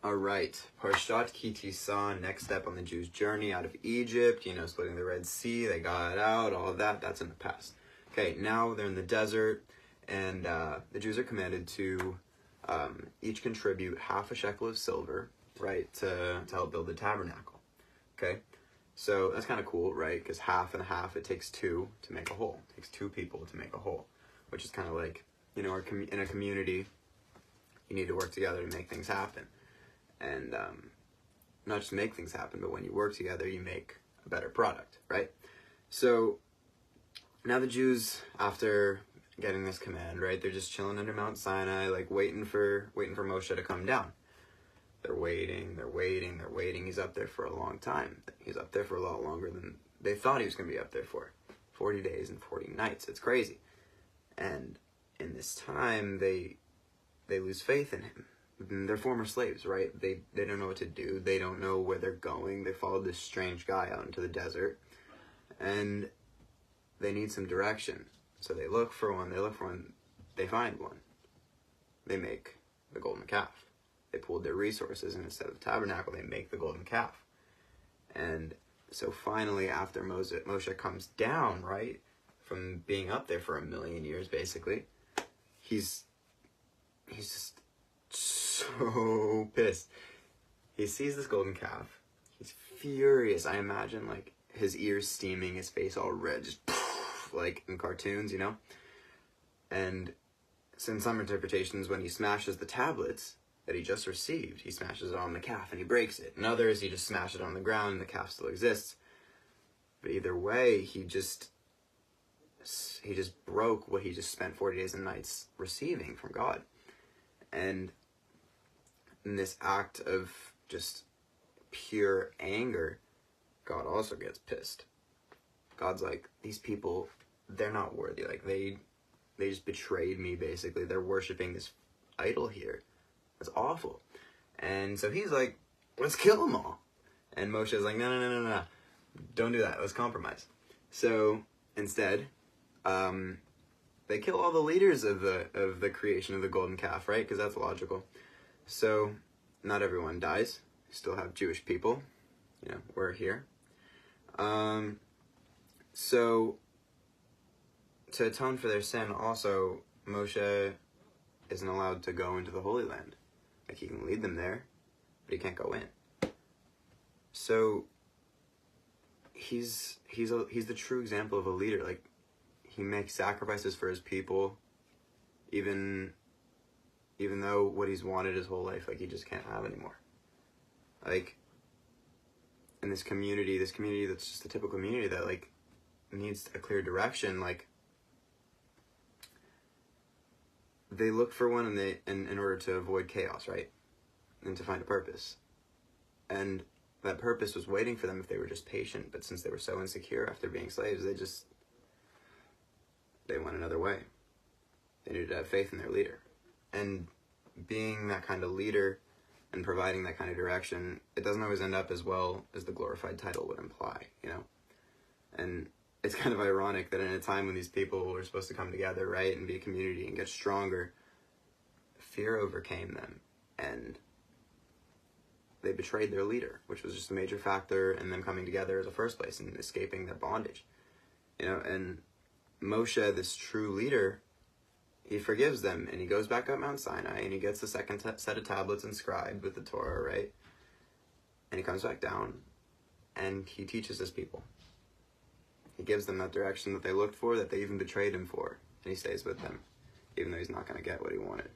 Alright, Parshat Ki Tisa, next step on the Jews' journey out of Egypt, splitting the Red Sea, they got out, all of that, that's in the past. Okay, now they're in the desert, and the Jews are commanded to each contribute half a shekel of silver, right, to help build the tabernacle. Okay, so that's kind of cool, right, because half and half, it takes two to make a whole. It takes two people to make a whole, which is kind of like, in a community, you need to work together to make things happen. And not just make things happen, but when you work together, you make a better product, right? So now the Jews, after getting this command, right, they're just chilling under Mount Sinai, like waiting for Moshe to come down. They're waiting. He's up there for a long time. He's up there for a lot longer than they thought he was going to be up there for. 40 days and 40 nights. It's crazy. And in this time, they lose faith in him. They're former slaves, right? They don't know what to do. They don't know where they're going. They followed this strange guy out into the desert, and they need some direction. So they look for one. They find one. They make the golden calf. They pooled their resources, and instead of the tabernacle, they make the golden calf. And so finally, after Moshe comes down, right, from being up there for 1,000,000 years, basically, he's just so pissed. He sees this golden calf. He's furious. I imagine, like, his ears steaming, his face all red, just like in cartoons, And so in some interpretations, when he smashes the tablets that he just received, he smashes it on the calf and he breaks it. In others, he just smashes it on the ground and the calf still exists. But either way, he just broke what he just spent 40 days and nights receiving from God. And in this act of just pure anger, God also gets pissed. God's like, these people, they're not worthy. Like, they just betrayed me, basically. They're worshiping this idol here. That's awful. And so he's like, let's kill them all. And Moshe's like, no. Don't do that. Let's compromise. So instead, they kill all the leaders of the creation of the golden calf, right? Because that's logical. So not everyone dies. We still have Jewish people. We're here. So to atone for their sin, also, Moshe isn't allowed to go into the Holy Land. Like, he can lead them there, but he can't go in. So he's the true example of a leader. Like, he makes sacrifices for his people, even though what he's wanted his whole life, like, he just can't have anymore. Like, in this community that's just a typical community that, like, needs a clear direction, like, they look for one in order to avoid chaos, right? And to find a purpose. And that purpose was waiting for them if they were just patient, but since they were so insecure after being slaves, they went another way. They needed to have faith in their leader. And being that kind of leader and providing that kind of direction, it doesn't always end up as well as the glorified title would imply, And it's kind of ironic that in a time when these people were supposed to come together, right, and be a community and get stronger, fear overcame them, and they betrayed their leader, which was just a major factor in them coming together in the first place and escaping their bondage. And Moshe, this true leader, he forgives them, and he goes back up Mount Sinai, and he gets the second set of tablets inscribed with the Torah, right? And he comes back down, and he teaches his people. He gives them that direction that they looked for, that they even betrayed him for, and he stays with them, even though he's not going to get what he wanted.